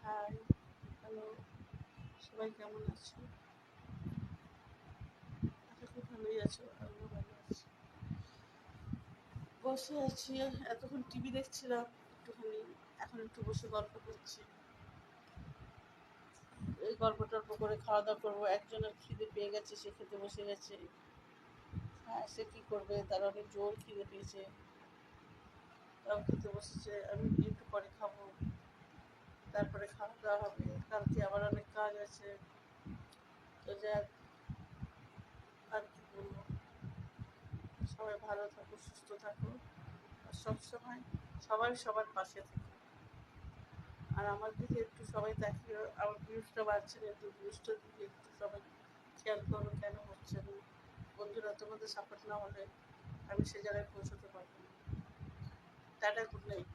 High, hello, সবাই কেমন আছো? আশা করি ভালোই আছো, আমিও ভালো আছি। বসে আছি, এতক্ষণ টিভি দেখছিলাম একটুখানি, এখন একটু বসে গল্প করছি। এই গল্প টল্প করে খাওয়া দাওয়া করবো। একজনের খিদে পেয়ে গেছে, সে খেতে বসে গেছে। হ্যাঁ, সে কী করবে, তার অনেক জোর খিদে পেয়েছে, তাও খেতে বসেছে। আমি একটু পরে খাবো, তারপরে খাওয়া দাওয়া হবে। কালকে আবার অনেক কাজ আছে। তো যাক, আর কি বলবো, সবাই ভালো থাকো, সুস্থ থাকো, আর সবসময় সবাই সবার পাশে থেকো। আর আমার দিকে একটু সবাই তাকিয়ে, আমার ভিউজটা বাড়ছে না, একটু ভিউজটার দিকে একটু সবাই খেয়াল করো, কেন হচ্ছে না। বন্ধুরা, তোমাদের সাপোর্ট না হলে আমি সে জায়গায় পৌঁছতে পারবো না। Tata, good night.